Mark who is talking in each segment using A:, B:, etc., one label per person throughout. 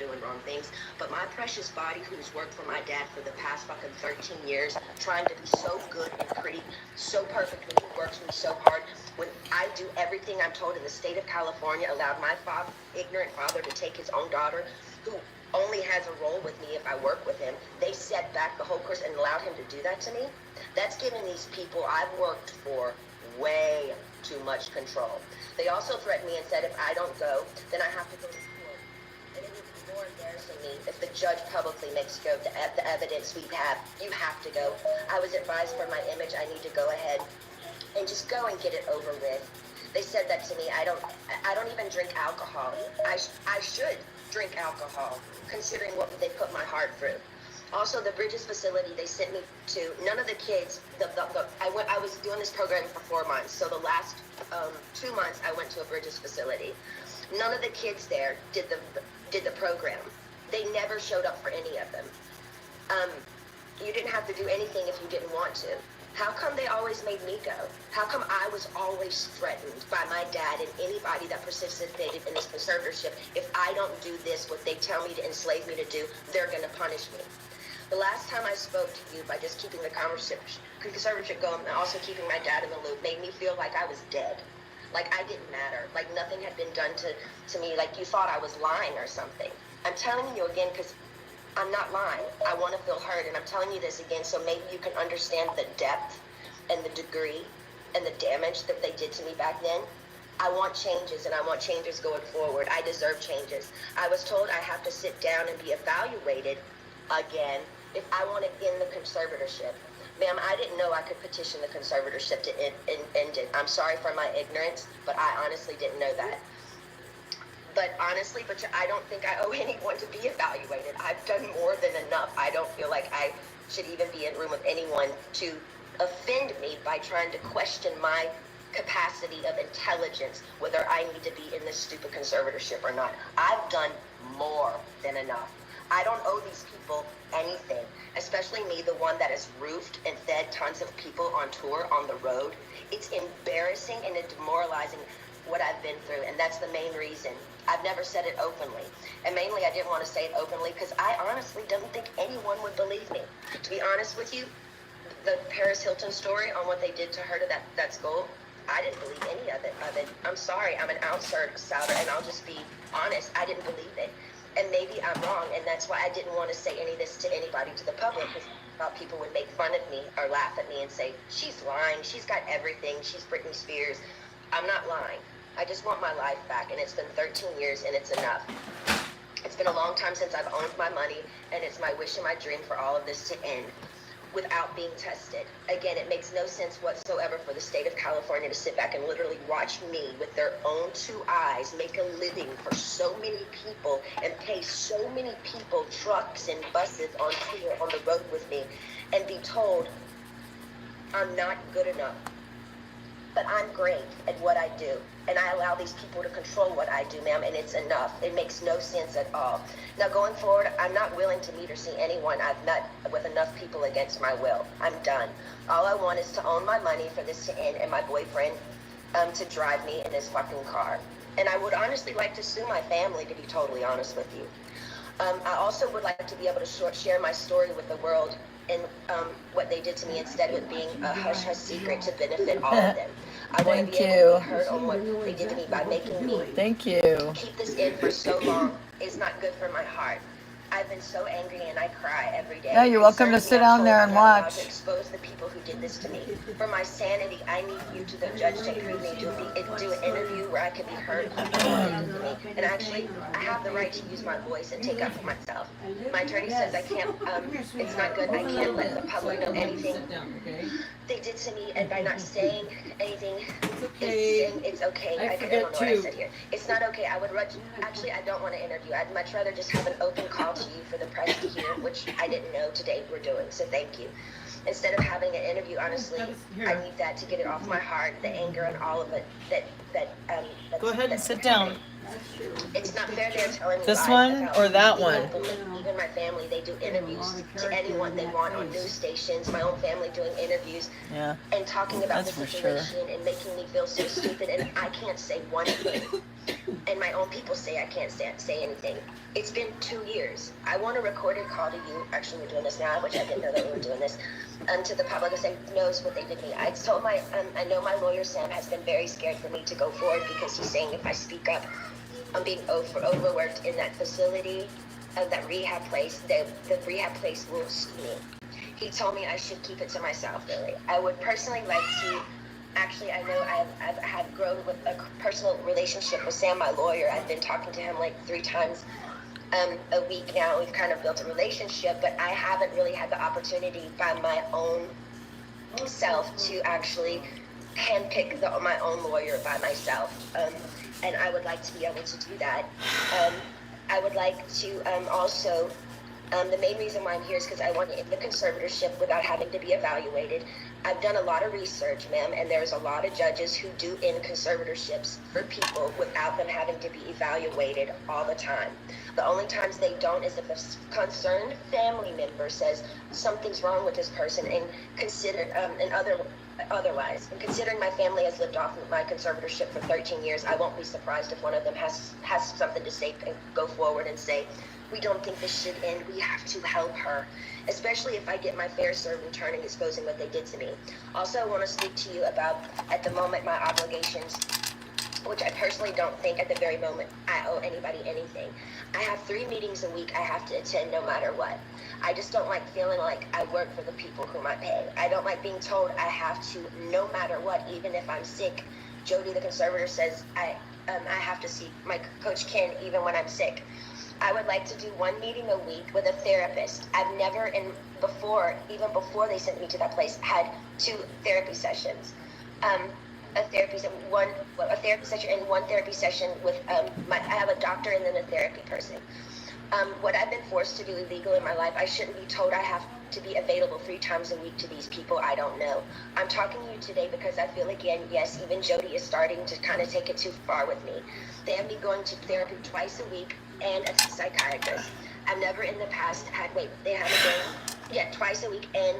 A: doing wrong things. But my precious body, who's worked for my dad for the past fucking 13 years, trying to be so good and pretty, so perfect when he works me so hard, when I do everything I'm told in the state of California, allowed my ignorant father to take his own daughter, who only has a role with me if I work with him. They set back the whole course and allowed him to do that to me. That's giving these people I've worked for way too much control. They also threatened me and said if I don't go, then I have to go to court. And it would be more embarrassing me if the judge publicly makes go the evidence we have. You have to go. I was advised for my image, I need to go ahead and just go and get it over with. They said that to me. I don't even drink alcohol. I should drink alcohol, considering what they put my heart through. Also, the Bridges facility they sent me to, none of the kids, I was doing this program for 4 months, so the last 2 months I went to a Bridges facility. None of the kids there did the program. They never showed up for any of them. You didn't have to do anything if you didn't want to. How come they always made me go? How come I was always threatened by my dad and anybody that participated in this conservatorship? If I don't do this, what they tell me to enslave me to do, they're going to punish me. The last time I spoke to you by just keeping the conservatorship going and also keeping my dad in the loop made me feel like I was dead. Like I didn't matter. Like nothing had been done to me. Like you thought I was lying or something. I'm telling you again because I'm not lying. I want to feel heard, and I'm telling you this again so maybe you can understand the depth and the degree and the damage that they did to me back then. I want changes, and I want changes going forward. I deserve changes. I was told I have to sit down and be evaluated again if I want to end the conservatorship. Ma'am, I didn't know I could petition the conservatorship to end it. I'm sorry for my ignorance, but I honestly didn't know that. But honestly, I don't think I owe anyone to be evaluated. I've done more than enough. I don't feel like I should even be in a room with anyone to offend me by trying to question my capacity of intelligence, whether I need to be in this stupid conservatorship or not. I've done more than enough. I don't owe these people anything, especially me, the one that has roofed and fed tons of people on tour on the road. It's embarrassing and demoralizing what I've been through, and that's the main reason. I've never said it openly, and mainly I didn't want to say it openly because I honestly don't think anyone would believe me. To be honest with you, the Paris Hilton story on what they did to her to that school, I didn't believe any of it. I'm sorry, I'm an outsider, and I'll just be honest, I didn't believe it. And maybe I'm wrong, and that's why I didn't want to say any of this to anybody, to the public, because I thought people would make fun of me or laugh at me and say, she's lying, she's got everything, she's Britney Spears. I'm not lying. I just want my life back, and it's been 13 years, and it's enough. It's been a long time since I've owned my money, and it's my wish and my dream for all of this to end without being tested. Again, it makes no sense whatsoever for the state of California to sit back and literally watch me with their own 2 eyes make a living for so many people and pay so many people trucks and buses on tour on the road with me and be told I'm not good enough. But I'm great at what I do, and I allow these people to control what I do, ma'am, and it's enough. It makes no sense at all. Now, going forward, I'm not willing to meet or see anyone I've met with enough people against my will. I'm done. All I want is to own my money for this to end and my boyfriend to drive me in his fucking car. And I would honestly like to sue my family, to be totally honest with you. I also would like to be able to share my story with the world and what they did to me instead of it being a hush-hush secret to benefit all of them. I want to be able to be heard on what they did to me by making me keep this in for so long is not good for my heart. I've been so angry and I cry every day.
B: Yeah, you're welcome to sit down there and watch.
A: To expose the people who did this to me. For my sanity, I need you to, the judge, to approve me do an interview where I can be heard and actually, I have the right to use my voice and take up for myself. My attorney says I can't, it's not good, I can't let the public know anything they did to me, and by not saying anything, it's okay. I don't know what I said here. It's not okay. I don't want to interview. I'd much rather just have an open call to you for the press to hear, which I didn't know today we're doing, so thank you. Instead of having an interview, honestly, I need that to get it off my heart, the anger and all of it.
B: Go ahead and sit down.
A: It's not fair they're telling me
B: this one or that one?
A: Even even my family, they do interviews to anyone they want on news stations. My own family doing interviews and talking about the situation and making me feel so stupid. And I can't say one thing. And my own people say I can't say anything. It's been 2 years. I want a recorded call to you. Actually, we're doing this now, which I didn't know that we were doing this. To the public, saying knows what they did to me. I told I know my lawyer Sam has been very scared for me to go forward because he's saying if I speak up, I'm being overworked in that facility, that rehab place. The rehab place will sue me. He told me I should keep it to myself. Really, I would personally like to. Actually, I know I've had grown with a personal relationship with Sam, my lawyer. I've been talking to him like 3 times a week now. We've kind of built a relationship, but I haven't really had the opportunity by my own self to actually handpick my own lawyer by myself. And I would like to be able to do that. I would like to also, the main reason why I'm here is because I want to end the conservatorship without having to be evaluated. I've done a lot of research, ma'am, and there's a lot of judges who do end conservatorships for people without them having to be evaluated all the time. The only times they don't is if a concerned family member says something's wrong with this person and otherwise. And considering my family has lived off of my conservatorship for 13 years, I won't be surprised if one of them has something to say and go forward and say, we don't think this should end. We have to help her, especially if I get my fair serve in turn and exposing what they did to me. Also, I want to speak to you about, at the moment, my obligations, which I personally don't think at the very moment I owe anybody anything. I have 3 meetings a week I have to attend no matter what. I just don't like feeling like I work for the people whom I pay. I don't like being told I have to no matter what, even if I'm sick. Jody, the conservator, says I have to see my coach Ken even when I'm sick. I would like to do 1 meeting a week with a therapist. I've never, even before they sent me to that place, had 2 therapy sessions. A therapy session and 1 therapy session with I have a doctor and then a therapy person. What I've been forced to do illegal in my life, I shouldn't be told I have to be available 3 times a week to these people I don't know. I'm talking to you today because I feel again, yes, even Jody is starting to kind of take it too far with me. They have me going to therapy twice a week and a psychiatrist. I've never in the past they have me going, twice a week and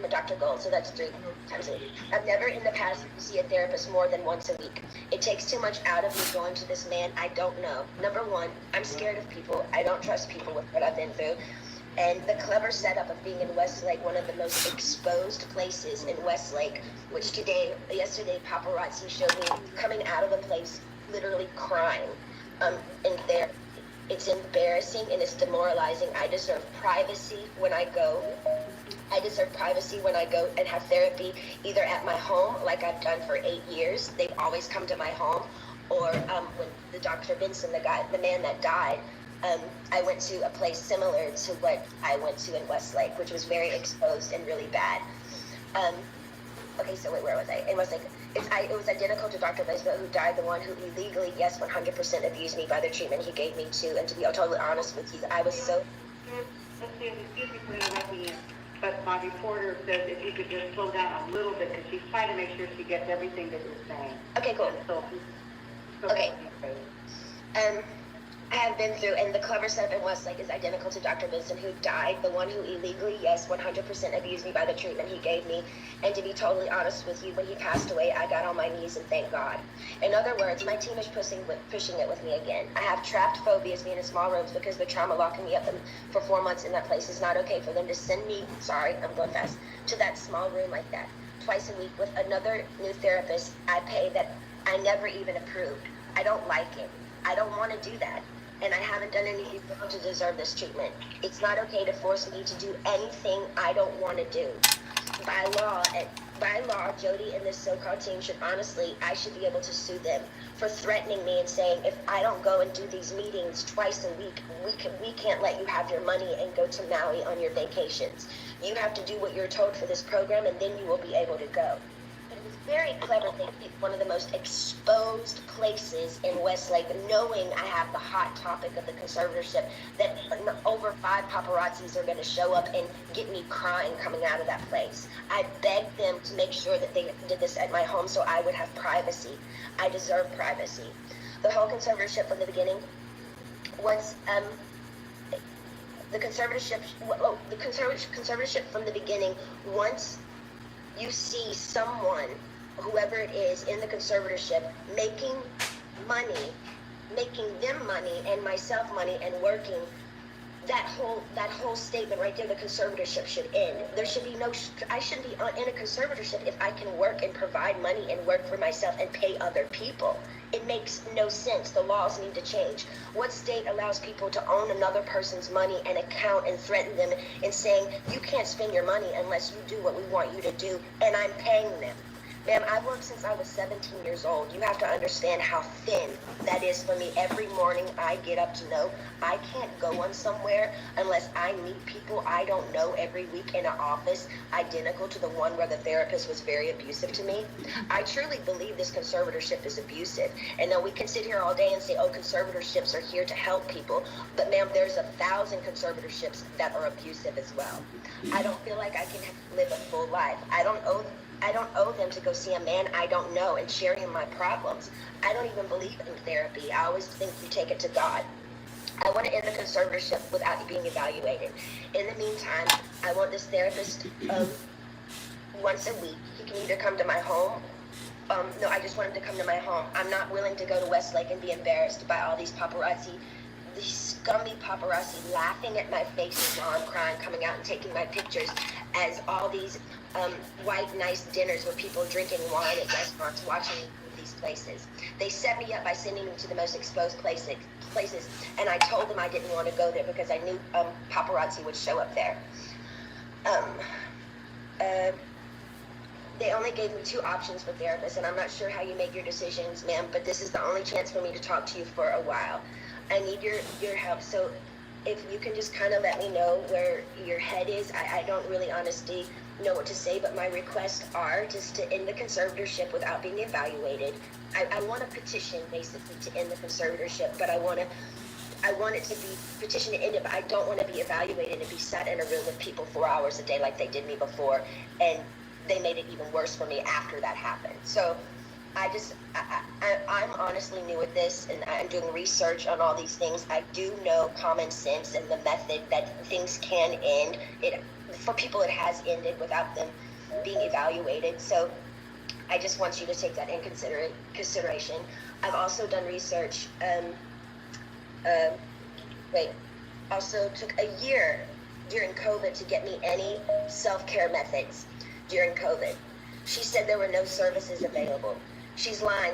A: Dr. Gold, so that's 3 times a week. I've never in the past see a therapist more than once a week. It takes too much out of me going to this man I don't know. Number 1, I'm scared of people. I don't trust people with what I've been through. And the clever setup of being in Westlake, one of the most exposed places in Westlake, which yesterday paparazzi showed me coming out of the place literally crying in there. It's embarrassing and it's demoralizing. I deserve privacy when I go. And have therapy either at my home, like I've done for 8 years. They've always come to my home. Or when the Dr. Benson, the man that died, I went to a place similar to what I went to in Westlake, which was very exposed and really bad. Okay, so where was I? In Westlake. It was identical to Dr. Benson, who died, the one who illegally, 100% abused me by the treatment he gave me too. And to be totally honest with you, I was so...
C: But my reporter says if you could just slow down a little bit because she's trying to make sure she gets everything that you're saying.
A: Okay, cool. Okay. I have been through, and the clever setup in Westlake is identical to Dr. Benson, who died, the one who illegally, 100% abused me by the treatment he gave me. And to be totally honest with you, when he passed away, I got on my knees and thanked God. In other words, my team is pushing it with me again. I have trapped phobias being in small rooms because the trauma locking me up for 4 months in that place is not okay for them to send me, I'm going fast, to that small room like that, twice a week with another new therapist I pay that I never even approved. I don't like it. I don't want to do that. And I haven't done anything to deserve this treatment. It's not okay to force me to do anything I don't want to do. By law, Jody and this so-called team I should be able to sue them for threatening me and saying, if I don't go and do these meetings twice a week, we can't let you have your money and go to Maui on your vacations. You have to do what you're told for this program, and then you will be able to go. It was very clever. They picked one of the most exposed places in Westlake, knowing I have the hot topic of the conservatorship, that over 5 paparazzis are going to show up and get me crying coming out of that place. I begged them to make sure that they did this at my home so I would have privacy. I deserve privacy. The whole conservatorship from the beginning was the conservatorship, well, the conservatorship from the beginning, once you see someone, whoever it is in the conservatorship, making money, making them money and myself money and working, that whole statement right there, the conservatorship should end. There should be no, I shouldn't be in a conservatorship if I can work and provide money and work for myself and pay other people. It makes no sense. The laws need to change. What state allows people to own another person's money and account and threaten them and saying, you can't spend your money unless you do what we want you to do, and I'm paying them? Ma'am, I've worked since I was 17 years old. You have to understand how thin that is for me. Every morning I get up to know I can't go on somewhere unless I meet people I don't know every week in an office identical to the one where the therapist was very abusive to me. I truly believe this conservatorship is abusive. And now we can sit here all day and say, oh, conservatorships are here to help people. But ma'am, there's 1,000 conservatorships that are abusive as well. I don't feel like I can live a full life. I don't owe them to go see a man I don't know and share him my problems. I don't even believe in therapy. I always think you take it to God. I want to end the conservatorship without being evaluated. In the meantime, I want this therapist once a week. He can either come to my home. No, I just want him to come to my home. I'm not willing to go to Westlake and be embarrassed by all these paparazzi, these scummy paparazzi laughing at my faces while I'm crying, coming out and taking my pictures as all these white, nice dinners with people drinking wine at restaurants, watching these places. They set me up by sending me to the most exposed places, and I told them I didn't want to go there because I knew paparazzi would show up there. They only gave me 2 options for therapists, and I'm not sure how you make your decisions, ma'am, but this is the only chance for me to talk to you for a while. I need your help, so if you can just kind of let me know where your head is. I don't really honestly know what to say, but my requests are just to end the conservatorship without being evaluated. I want a petition basically to end the conservatorship, but I want it to be petitioned to end it, but I don't want to be evaluated and be sat in a room with people 4 hours a day like they did me before, and they made it even worse for me after that happened. So I'm honestly new at this, and I'm doing research on all these things. I do know common sense and the method that things can end. For people, it has ended without them being evaluated. So I just want you to take that in consideration. I've also done research. Also took a year during COVID to get me any self-care methods during COVID. She said there were no services available. She's lying,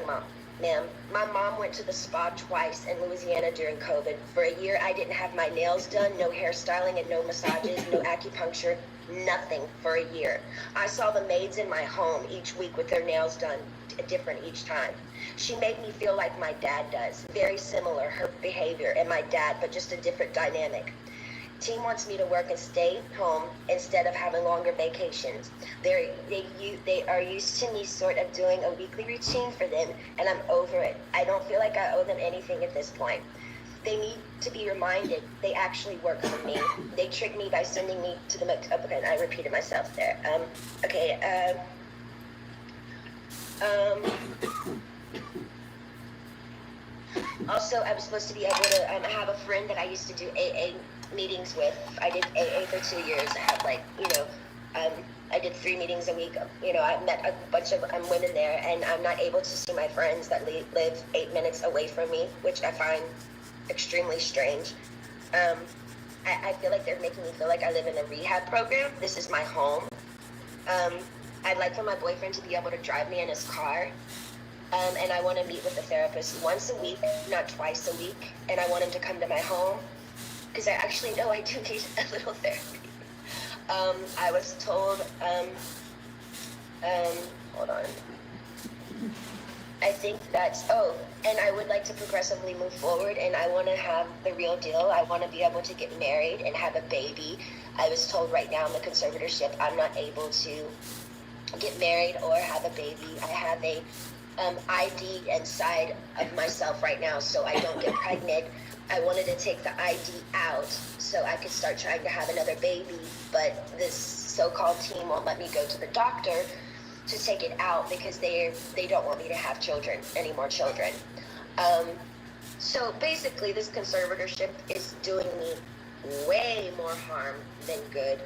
A: ma'am. My mom went to the spa twice in Louisiana during COVID. For a year, I didn't have my nails done, no hairstyling and no massages, no acupuncture, nothing for a year. I saw the maids in my home each week with their nails done different each time. She made me feel like my dad does. Very similar, her behavior and my dad, but just a different dynamic. Team wants me to work and stay home instead of having longer vacations. They are used to me sort of doing a weekly routine for them, and I'm over it. I don't feel like I owe them anything at this point. They need to be reminded they actually work for me. They tricked me by sending me to the okay, I repeated myself there. Also, I was supposed to be able to have a friend that I used to do AA meetings with. I did AA for 2 years. I had I did 3 meetings a week. I met a bunch of women there, and I'm not able to see my friends that live 8 minutes away from me, which I find extremely strange. I feel like they're making me feel like I live in a rehab program. This is my home. I'd like for my boyfriend to be able to drive me in his car. And I want to meet with the therapist once a week, not twice a week. And I want him to come to my home, because I actually know I do need a little therapy. I was told, hold on. I think and I would like to progressively move forward, and I want to have the real deal. I want to be able to get married and have a baby. I was told right now in the conservatorship I'm not able to get married or have a baby. I have a ID inside of myself right now, so I don't get pregnant. I wanted to take the ID out so I could start trying to have another baby, but this so-called team won't let me go to the doctor to take it out because they don't want me to have any more children. So basically, this conservatorship is doing me way more harm than good.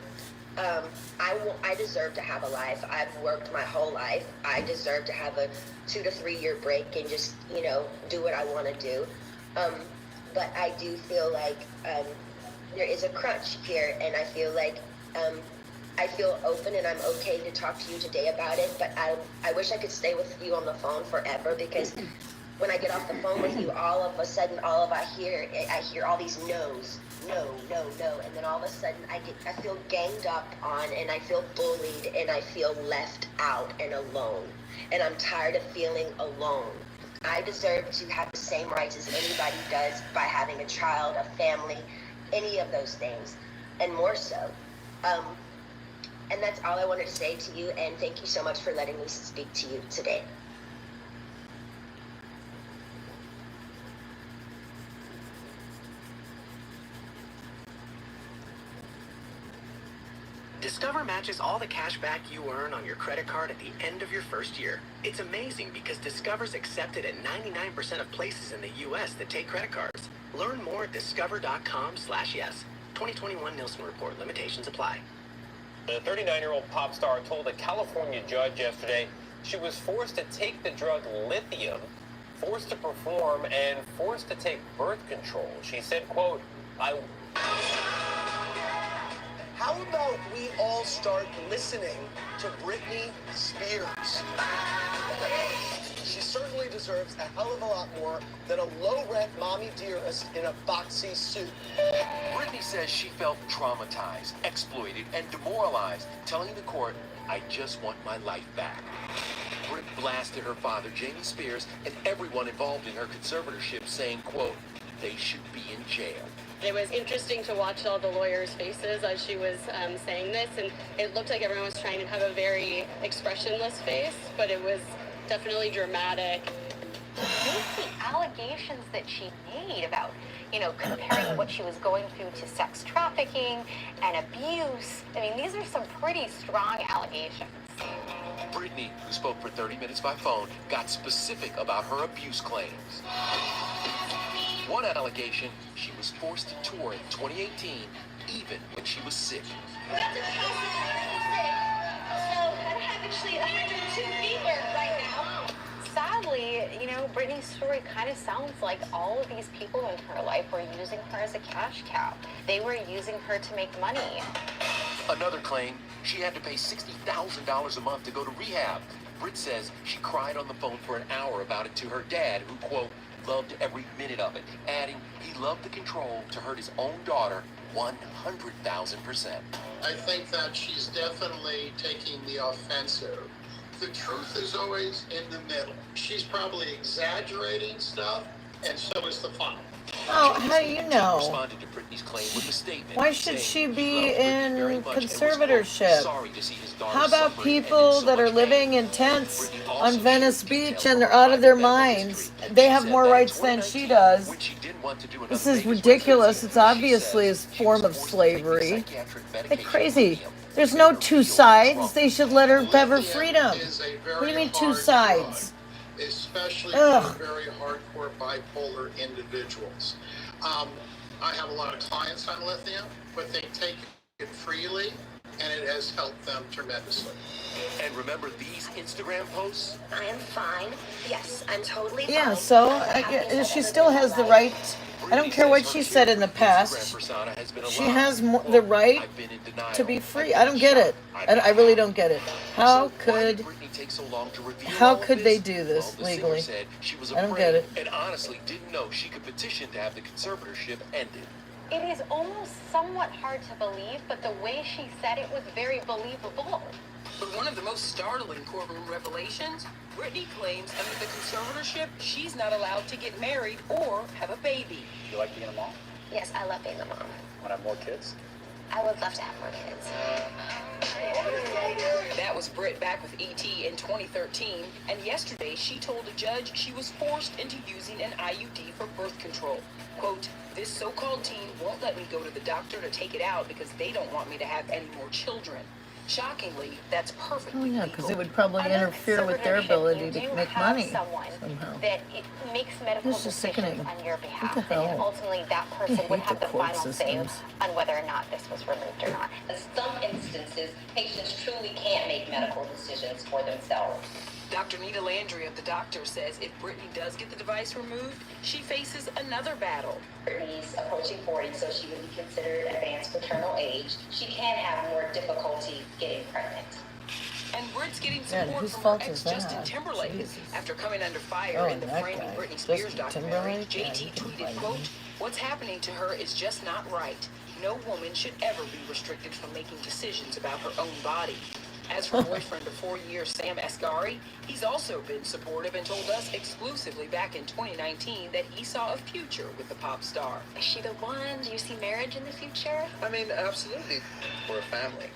A: I deserve to have a life. I've worked my whole life. I deserve to have a 2 to 3 year break and just, do what I want to do. But I do feel like there is a crunch here, and I feel like I feel open and I'm okay to talk to you today about it. But I wish I could stay with you on the phone forever, because when I get off the phone with you, all of a sudden, I hear all these no's. No, no, no, and then all of a sudden I feel ganged up on, and I feel bullied, and I feel left out and alone, and I'm tired of feeling alone. I deserve to have the same rights as anybody does by having a child, a family, any of those things, and more so. And that's all I wanted to say to you, and thank you so much for letting me speak to you today.
D: Discover matches all the cash back you earn on your credit card at the end of your first year. It's amazing because Discover's accepted at 99% of places in the U.S. that take credit cards. Learn more at discover.com/yes. 2021 Nielsen Report. Limitations apply.
E: The 39-year-old pop star told a California judge yesterday she was forced to take the drug lithium, forced to perform, and forced to take birth control. She said, quote,
F: How about we all start listening to Britney Spears? She certainly deserves a hell of a lot more than a low-rent mommy dearest in a boxy suit.
G: Britney says she felt traumatized, exploited, and demoralized, telling the court, "I just want my life back." Brit blasted her father, Jamie Spears, and everyone involved in her conservatorship, saying, quote, "They should be in jail."
H: It was interesting to watch all the lawyers' faces as she was saying this, and it looked like everyone was trying to have a very expressionless face, but it was definitely dramatic.
I: Just the allegations that she made about, comparing what she was going through to sex trafficking and abuse. I mean, these are some pretty strong allegations.
G: Britney, who spoke for 30 minutes by phone, got specific about her abuse claims. One allegation, she was forced to tour in 2018, even when she was sick.
J: So I have actually 102 fever right now.
I: Sadly, Britney's story kind of sounds like all of these people in her life were using her as a cash cow. They were using her to make money.
G: Another claim, she had to pay $60,000 a month to go to rehab. Brit says she cried on the phone for an hour about it to her dad, who, quote, loved every minute of it, adding he loved the control to hurt his own daughter 100,000%.
K: I think that she's definitely taking the offensive. The truth is always in the middle. She's probably exaggerating stuff, and so is the fun.
B: Oh, how do you know?
G: Responded to Britney's claim with a statement.
B: Why should she be in
G: conservatorship?
B: conservatorship? How about people that are living in tents on Venice Beach and they're out of their minds? They have more rights than she does. This is ridiculous. It's obviously a form of slavery. Like crazy. There's no two sides. They should let her have her freedom. What do you mean two sides?
K: Especially for very hardcore bipolar individuals. I have a lot of clients on lithium, but they take it freely, and it has helped them tremendously.
G: And remember these Instagram posts?
A: I am fine. Yes, I'm totally fine.
B: Yeah, so she still has the right. I don't care what she said in the past. She has the right to be free. I don't get it. I really don't get it. How could they do this legally? I don't get it.
G: And honestly didn't know she could petition to have the conservatorship ended.
I: It is almost somewhat hard to believe, but the way she said it was very believable.
L: But one of the most startling courtroom revelations, Britney claims under the conservatorship, she's not allowed to get married or have a baby.
E: You like being a mom?
A: Yes, I love being a mom.
E: Want to have more kids?
A: I would love to have more kids.
L: That was Britt back with ET in 2013, and yesterday she told a judge she was forced into using an IUD for birth control. Quote, "This so-called teen won't let me go to the doctor to take it out because they don't want me to have any more children." Shockingly, that's perfectly
B: Oh yeah,
L: legal.
B: because it would probably interfere with their ability to make money somehow.
I: That it makes medical
B: This is
I: decisions
B: sickening.
I: on your
B: What the
I: behalf, and
B: hell?
I: ultimately that
B: I
I: person would
B: hate
I: have
B: the
I: the
B: court
I: final say
B: systems.
I: on whether or not this was removed or not.
J: In some instances, patients truly can't make medical decisions for themselves.
L: Dr. Nita Landry of The Doctor says if Britney does get the device removed, she faces another battle.
J: Britney's approaching 40, so she would be considered advanced maternal age. She can have more difficulty getting pregnant.
L: And Brit's getting
B: Man,
L: support
B: whose
L: from her
B: fault
L: ex
B: is that?
L: Justin Timberlake.
B: Jesus.
L: After coming under fire
B: Oh,
L: in the
B: that
L: framing
B: guy.
L: Britney Spears
B: Justin
L: documentary,
B: Timberlake? Yeah,
L: JT
B: he can
L: tweeted,
B: fight
L: quote,
B: him.
L: "What's happening to her is just not right. No woman should ever be restricted from making decisions about her own body." As for boyfriend of 4 years, Sam Asghari, he's also been supportive and told us exclusively back in 2019 that he saw a future with the pop star.
I: Is she the one? Do you see marriage in the future?
D: I mean, absolutely. We're a family.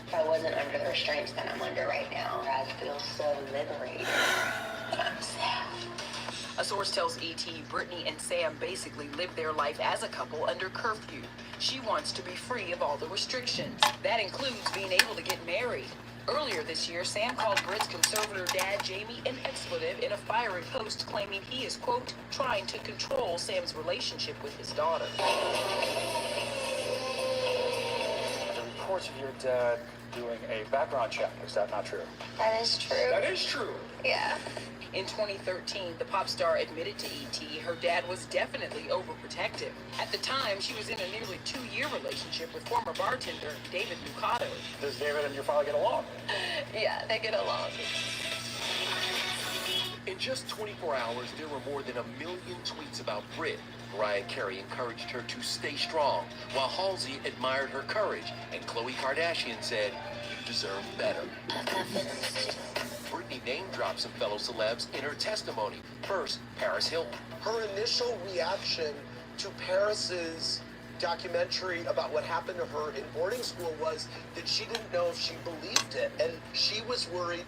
A: If I wasn't under the restraints that I'm under right now, I'd feel so liberated. I'm sad.
L: A source tells ET Britney and Sam basically live their life as a couple under curfew. She wants to be free of all the restrictions. That includes being able to get married. Earlier this year, Sam called Brit's conservator dad, Jamie, an expletive in a fiery post claiming he is, quote, trying to control Sam's relationship with his daughter.
M: The reports of your dad doing a background check, is that not true?
I: That is true.
M: That is true.
I: Yeah.
L: In 2013, the pop star admitted to ET her dad was definitely overprotective. At the time, she was in a nearly 2-year relationship with former bartender David Lucado.
M: Does David and your father get along?
I: Yeah, they get along.
G: In just 24 hours, there were more than 1 million tweets about Brit. Mariah Carey encouraged her to stay strong, while Halsey admired her courage, and Khloe Kardashian said, "You deserve better." Britney name-dropped some fellow celebs in her testimony. First, Paris Hilton.
F: Her initial reaction to Paris's documentary about what happened to her in boarding school was that she didn't know if she believed it, and she was worried.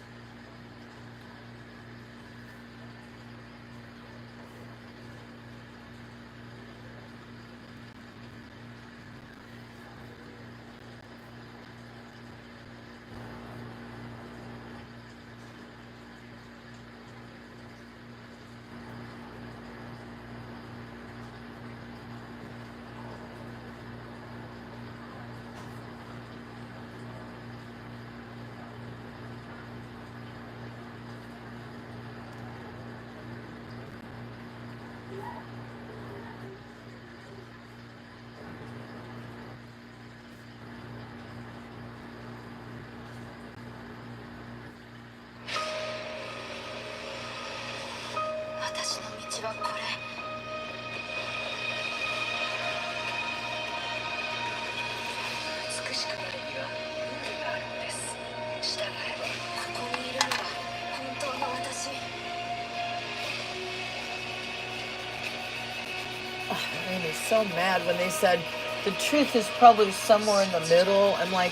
B: I made me so mad when they said the truth is probably somewhere in the middle. I'm like,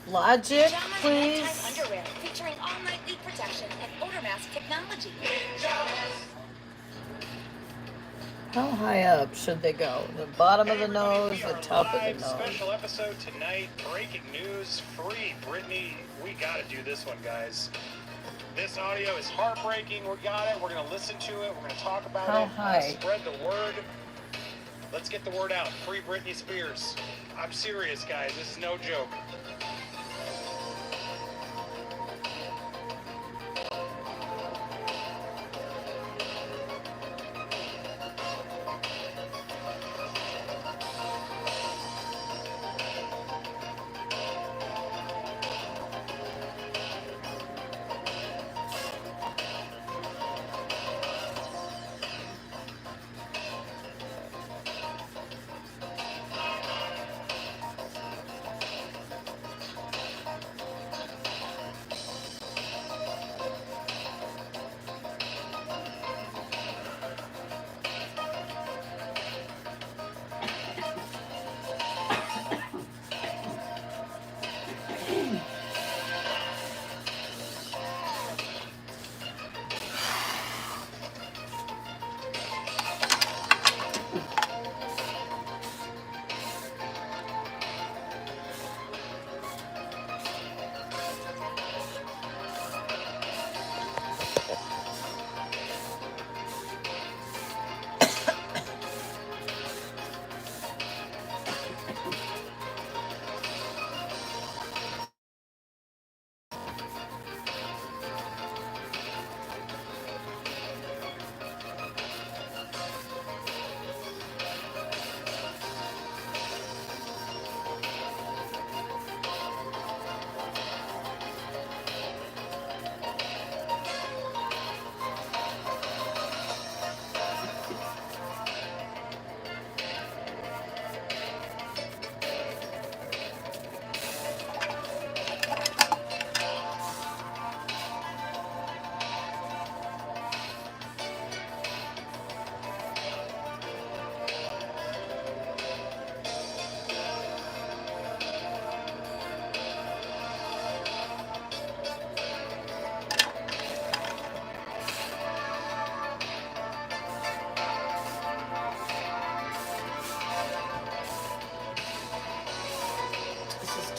B: logic, please.
J: Underwear featuring all-night leak protection and odor mask technology.
B: How high up should they go? The bottom of the nose, the top of the nose.
M: Special episode tonight. Breaking news. Free Britney. We gotta do this one, guys. This audio is heartbreaking. We got it. We're gonna listen to it. We're gonna talk about
B: How
M: it.
B: high?
M: Spread the word. Let's get the word out. Free Britney Spears. I'm serious, guys. This is no joke.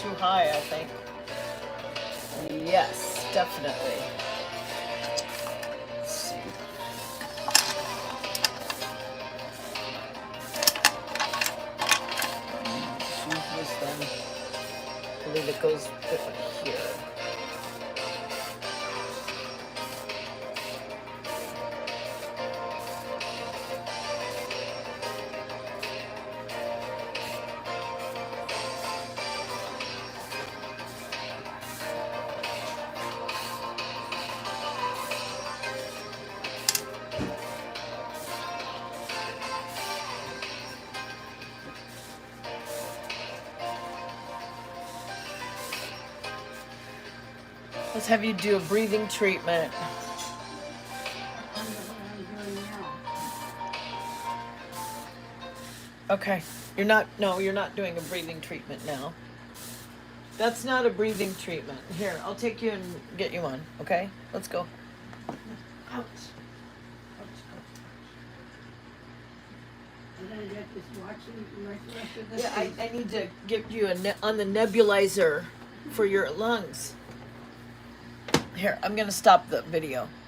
B: too high, I think. Yes, definitely. Let's see. Choose this then. I believe it goes different here. Let's have you do a breathing treatment. Okay. You're not doing a breathing treatment now. That's not a breathing treatment. Here, I'll take you and get you one, okay? Let's go.
N: Ouch. And then I got this watching like the rest of the
B: Yeah, I need to get you on the nebulizer for your lungs. Here, I'm gonna stop the video.